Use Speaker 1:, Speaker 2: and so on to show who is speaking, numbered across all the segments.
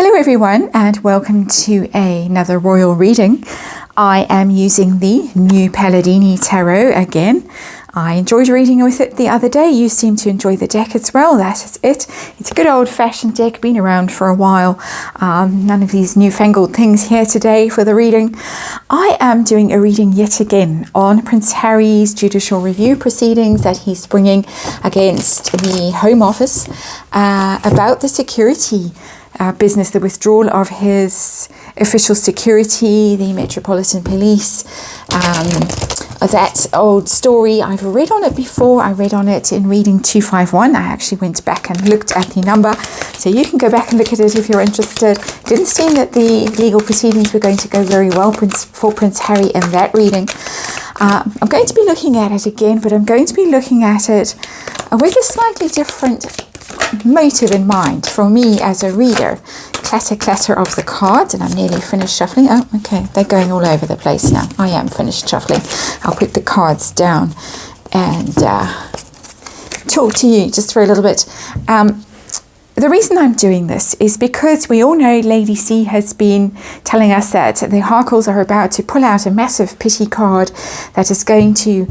Speaker 1: Hello everyone and welcome to another royal reading. I am using the New Palladini Tarot again. I enjoyed reading with it the other day. You seem to enjoy the deck as well. That is it. It's a good old-fashioned deck, been around for a while. None of these newfangled things here today for the reading. I am doing a reading yet again on Prince Harry's judicial review proceedings that he's bringing against the Home Office about the security business, the withdrawal of his official security, the Metropolitan Police. That old story, I've read on it before. I read on it in reading 251. I actually went back and looked at the number, so you can go back and look at it if you're interested. Didn't seem that the legal proceedings were going to go very well for Prince Harry in that reading. I'm going to be looking at it again, but I'm going to be looking at it with a slightly different motive in mind for me as a reader. Clatter of the cards, and I'm nearly finished shuffling. Oh, okay, they're going all over the place now. I am finished shuffling. I'll put the cards down and talk to you just for a little bit. The reason I'm doing this is because we all know Lady C has been telling us that the Harkles are about to pull out a massive pity card that is going to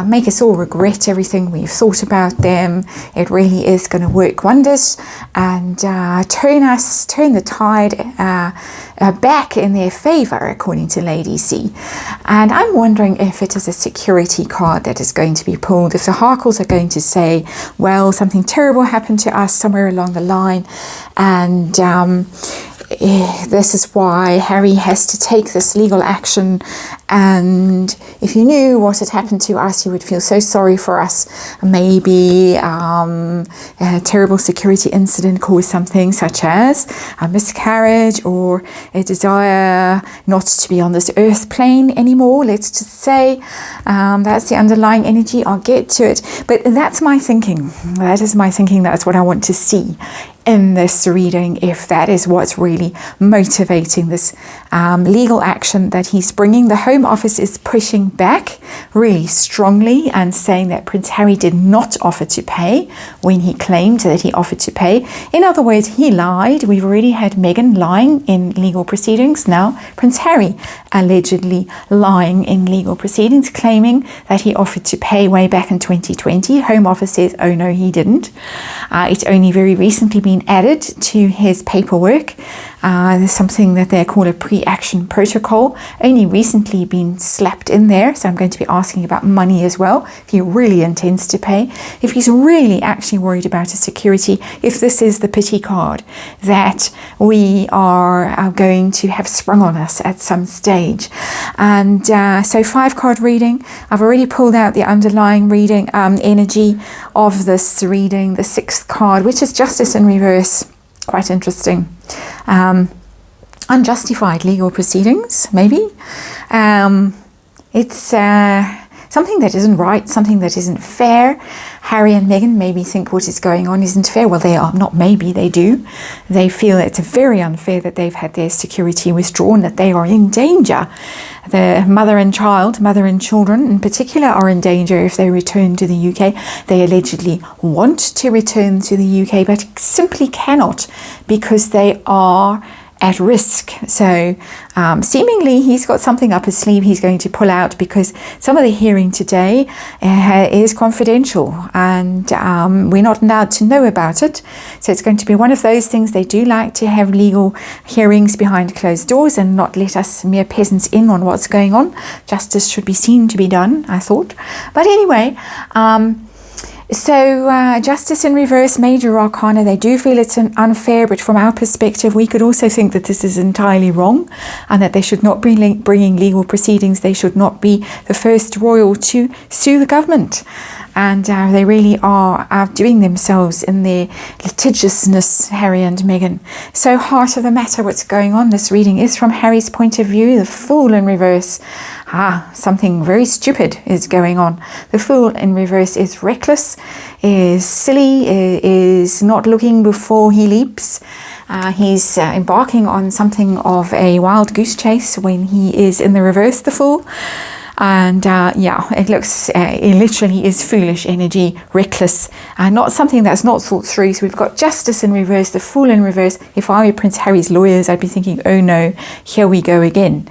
Speaker 1: make us all regret everything we've thought about them. It really is going to work wonders and turn the tide back in their favour, according to Lady C. And I'm wondering if it is a security card that is going to be pulled, if the Harkles are going to say, well, something terrible happened to us somewhere along the line, and this is why Harry has to take this legal action, and if you knew what had happened to us, you would feel so sorry for us. Maybe a terrible security incident caused something such as a miscarriage or a desire not to be on this earth plane anymore, let's just say. That's the underlying energy. I'll get to it, but that's my thinking. That is my thinking. That's what I want to see in this reading, if that is what's really motivating this legal action that he's bringing. The Home Office is pushing back really strongly and saying that Prince Harry did not offer to pay when he claimed that he offered to pay. In other words, he lied. We've already had Meghan lying in legal proceedings. Now Prince Harry allegedly lying in legal proceedings, claiming that he offered to pay way back in 2020. Home Office says, oh no, he didn't. It's only very recently been added to his paperwork. There's something that they call a pre-action protocol, only recently been slapped in there. So I'm going to be asking about money as well, if he really intends to pay, if he's really actually worried about his security, if this is the pity card that we are going to have sprung on us at some stage. And so 5-card reading. I've already pulled out the underlying reading energy of this reading, the 6th card, which is Justice in Reverse. Quite interesting. Unjustified legal proceedings, maybe. It's something that isn't right, something that isn't fair. Harry and Meghan maybe think what is going on isn't fair. Well, they are not maybe, they do. They feel it's very unfair that they've had their security withdrawn, that they are in danger. The mother and children in particular are in danger if they return to the UK. They allegedly want to return to the UK, but simply cannot because they are at risk. So seemingly he's got something up his sleeve he's going to pull out, because some of the hearing today is confidential and we're not allowed to know about it. So it's going to be one of those things. They do like to have legal hearings behind closed doors and not let us mere peasants in on what's going on. Justice should be seen to be done, I thought. But anyway, so Justice in Reverse, Major Arcana, they do feel it's unfair, but from our perspective, we could also think that this is entirely wrong and that they should not be bringing legal proceedings. They should not be the first royal to sue the government. And they really are outdoing themselves in their litigiousness, Harry and Meghan. So heart of the matter, what's going on? This reading is from Harry's point of view, the Fool in Reverse. Something very stupid is going on. The Fool in Reverse is reckless, is silly, is not looking before he leaps. He's embarking on something of a wild goose chase when he is in the reverse, the Fool. And yeah, it looks, it literally is foolish energy, reckless, not something that's not thought through. So we've got Justice in reverse, the Fool in reverse. If I were Prince Harry's lawyers, I'd be thinking, oh no, here we go again.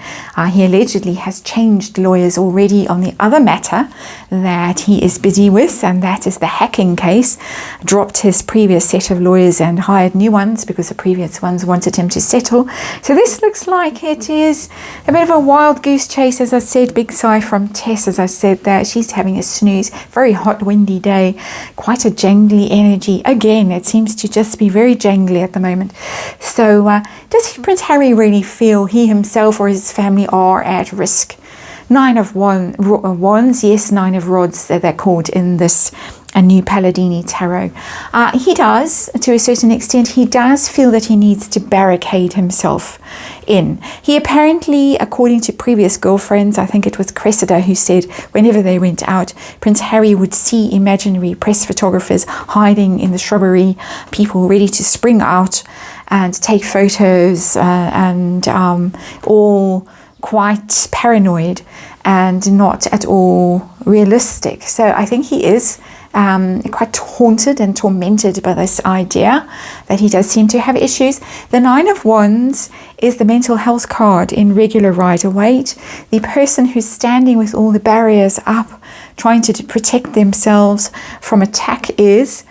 Speaker 1: He allegedly has changed lawyers already on the other matter that he is busy with, and that is the hacking case. Dropped his previous set of lawyers and hired new ones because the previous ones wanted him to settle. So this looks like it is a bit of a wild goose chase, as I said. Big sigh from Tess, as I said, that she's having a snooze. Very hot, windy day, quite a jangly energy. Again, it seems to just be very jangly at the moment. So does Prince Harry really feel he himself or his family are at risk? Nine of Wands, yes, Nine of Rods, they're called in this a new Palladini tarot. He does, to a certain extent, he does feel that he needs to barricade himself in. He apparently, according to previous girlfriends, I think it was Cressida who said whenever they went out, Prince Harry would see imaginary press photographers hiding in the shrubbery, people ready to spring out and take photos, and all quite paranoid and not at all realistic. So I think he is quite haunted and tormented by this idea that he does seem to have issues. The Nine of Wands is the mental health card in regular Rider-Waite. The person who's standing with all the barriers up, trying to protect themselves from attack is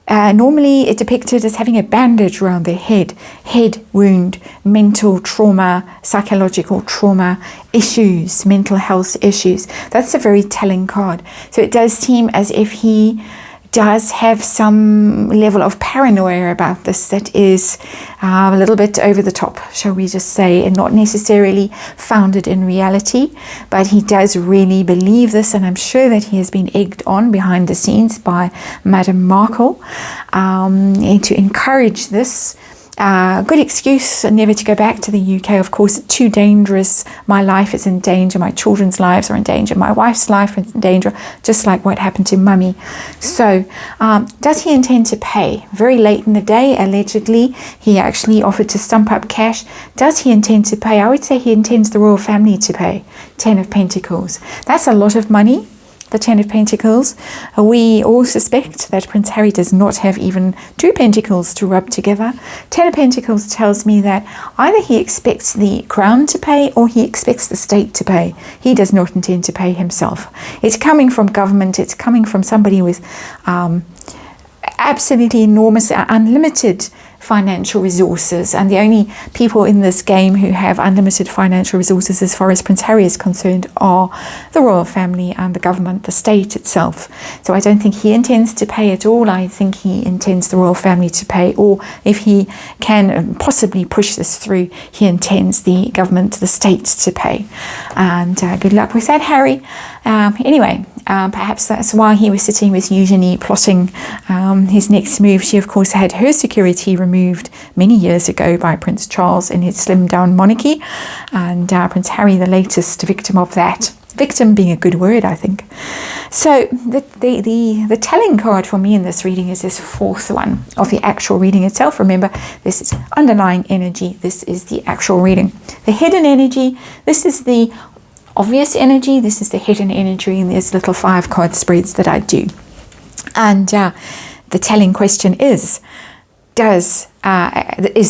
Speaker 1: normally depicted as having a bandage around their head wound, mental trauma, psychological trauma issues, mental health issues. That's a very telling card. So it does seem as if he does have some level of paranoia about this that is a little bit over the top, shall we just say, and not necessarily founded in reality, but he does really believe this, and I'm sure that he has been egged on behind the scenes by Madame Markle to encourage this. Good excuse never to go back to the UK. Of course, too dangerous. My life is in danger. My children's lives are in danger. My wife's life is in danger, just like what happened to Mummy. So, does he intend to pay? Very late in the day, allegedly, he actually offered to stump up cash. Does he intend to pay? I would say he intends the royal family to pay. 10 of Pentacles. That's a lot of money. The Ten of Pentacles. We all suspect that Prince Harry does not have even 2 pentacles to rub together. 10 of Pentacles tells me that either he expects the crown to pay or he expects the state to pay. He does not intend to pay himself. It's coming from government. It's coming from somebody with absolutely enormous, unlimited financial resources, and the only people in this game who have unlimited financial resources as far as Prince Harry is concerned are the royal family and the government, the state itself. So I don't think he intends to pay at all. I think he intends the royal family to pay, or if he can possibly push this through, he intends the government, the state to pay. And good luck with that, Harry. Anyway, perhaps that's why he was sitting with Eugenie plotting his next move. She, of course, had her security removed many years ago by Prince Charles in his slimmed down monarchy, and Prince Harry, the latest victim of that. Victim being a good word, I think. So the telling card for me in this reading is this 4th one of the actual reading itself. Remember, this is underlying energy. This is the actual reading. The hidden energy, this is the obvious energy, this is the hidden energy, and there's little 5-card spreads that I do. And the telling question is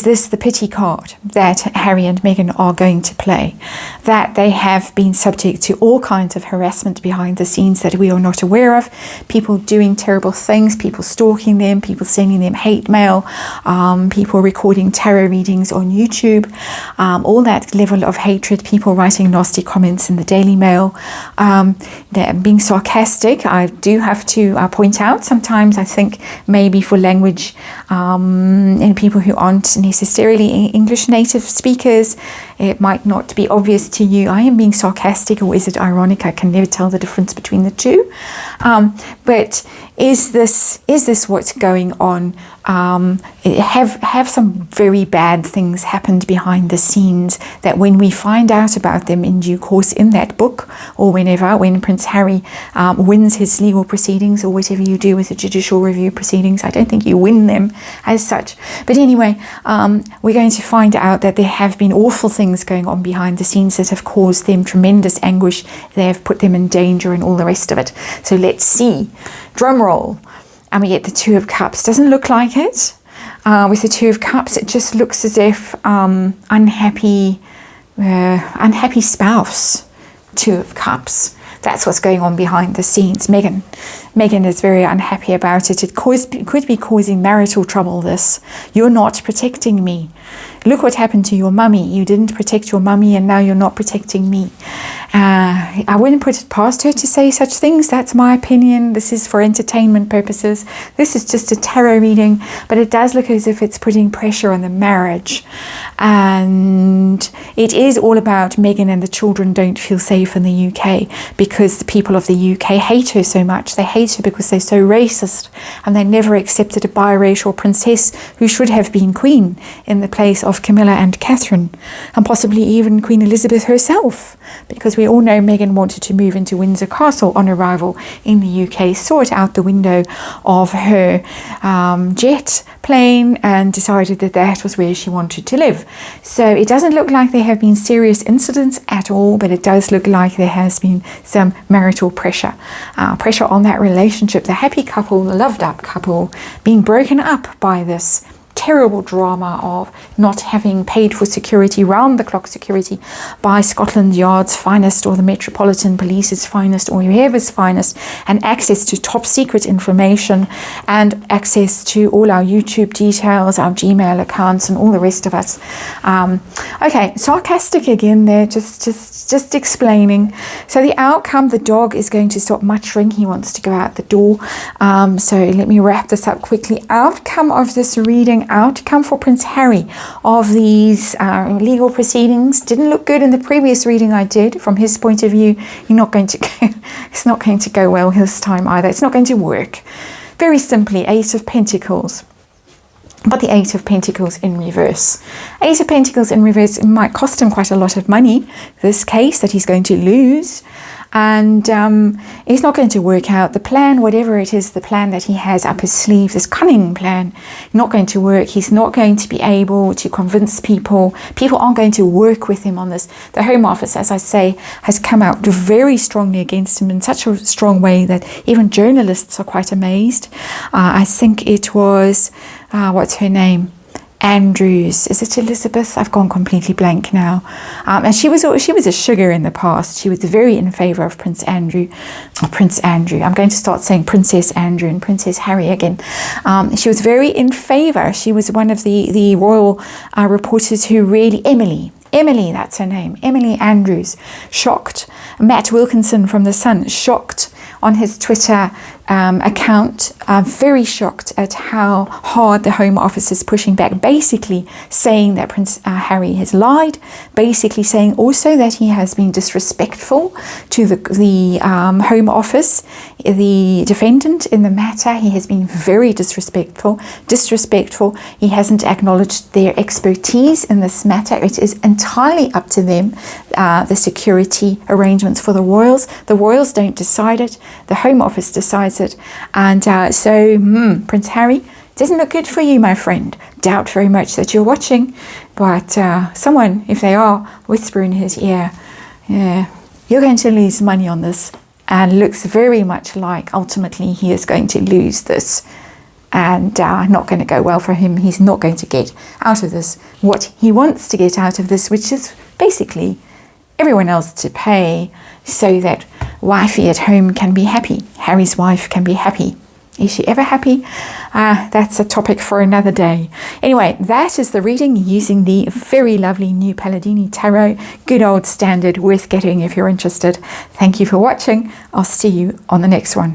Speaker 1: this the pity card that Harry and Meghan are going to play? That they have been subject to all kinds of harassment behind the scenes that we are not aware of, people doing terrible things, people stalking them, people sending them hate mail, people recording tarot readings on YouTube, all that level of hatred, people writing nasty comments in the Daily Mail, they're being sarcastic. I do have to point out, sometimes I think maybe for language and people who aren't necessarily English native speakers, it might not be obvious to you. I am being sarcastic, or is it ironic? I can never tell the difference between the two. But is this what's going on have some very bad things happened behind the scenes that when we find out about them in due course in that book, or when Prince Harry wins his legal proceedings, or whatever you do with the judicial review proceedings. I don't think you win them as such. But anyway, we're going to find out that there have been awful things going on behind the scenes that have caused them tremendous anguish. They have put them in danger and all the rest of it. So let's see. Drum roll. And we get the Two of Cups. Doesn't look like it. With the Two of Cups, it just looks as if unhappy spouse. Two of Cups. That's what's going on behind the scenes. Meghan is very unhappy about it. It could be causing marital trouble, this. You're not protecting me. Look what happened to your mummy. You didn't protect your mummy and now you're not protecting me. I wouldn't put it past her to say such things. That's my opinion. This is for entertainment purposes. This is just a tarot reading, but it does look as if it's putting pressure on the marriage. And it is all about Meghan and the children don't feel safe in the UK because the people of the UK hate her so much. They hate her because they're so racist and they never accepted a biracial princess who should have been queen in the place of Camilla and Catherine, and possibly even Queen Elizabeth herself, because we all know Meghan wanted to move into Windsor Castle on arrival in the UK, saw it out the window of her jet plane and decided that that was where she wanted to live. So it doesn't look like there have been serious incidents at all, but it does look like there has been some marital pressure on that relationship, the happy couple, the loved up couple, being broken up by this terrible drama of not having paid for security, round-the-clock security by Scotland Yard's finest or the Metropolitan Police's finest or whoever's finest, and access to top secret information and access to all our YouTube details, our Gmail accounts and all the rest of us. Okay, sarcastic again there, just explaining. So the outcome, the dog is going to stop muttering. He wants to go out the door. So let me wrap this up quickly. Outcome of this reading, outcome for Prince Harry of these legal proceedings didn't look good in the previous reading I did. From his point of view, it's not going to go well this time either. It's not going to work. Very simply, Ace of Pentacles. But the Eight of Pentacles in reverse. Eight of Pentacles in reverse, it might cost him quite a lot of money, this case that he's going to lose. And it's not going to work out. The plan, whatever it is, the plan that he has up his sleeve, this cunning plan, not going to work. He's not going to be able to convince people. People aren't going to work with him on this. The Home Office, as I say, has come out very strongly against him in such a strong way that even journalists are quite amazed. I think it was, what's her name? Andrews, is it Elizabeth? I've gone completely blank now. And she was a sugar in the past. She was very in favour of Prince Andrew. I'm going to start saying Princess Andrew and Princess Harry again. She was very in favour. She was one of the royal reporters who really, Emily, that's her name, Emily Andrews, shocked. Matt Wilkinson from The Sun, shocked on his Twitter account, very shocked at how hard the Home Office is pushing back, basically saying that Prince Harry has lied, basically saying also that he has been disrespectful to the Home Office, the defendant in the matter. He has been very disrespectful. He hasn't acknowledged their expertise in this matter. It is entirely up to them, the security arrangements for the royals. The royals don't decide it. The Home Office decides it. And so Prince Harry, doesn't look good for you, my friend. Doubt very much that you're watching, but someone, if they are, whisper in his ear, yeah, you're going to lose money on this, and looks very much like ultimately he is going to lose this, and not going to go well for him. He's not going to get out of this what he wants to get out of this, which is basically everyone else to pay so that wifey at home can be happy. Harry's wife can be happy. Is she ever happy? That's a topic for another day. Anyway, that is the reading using the very lovely New Palladini Tarot. Good old standard, worth getting if you're interested. Thank you for watching. I'll see you on the next one.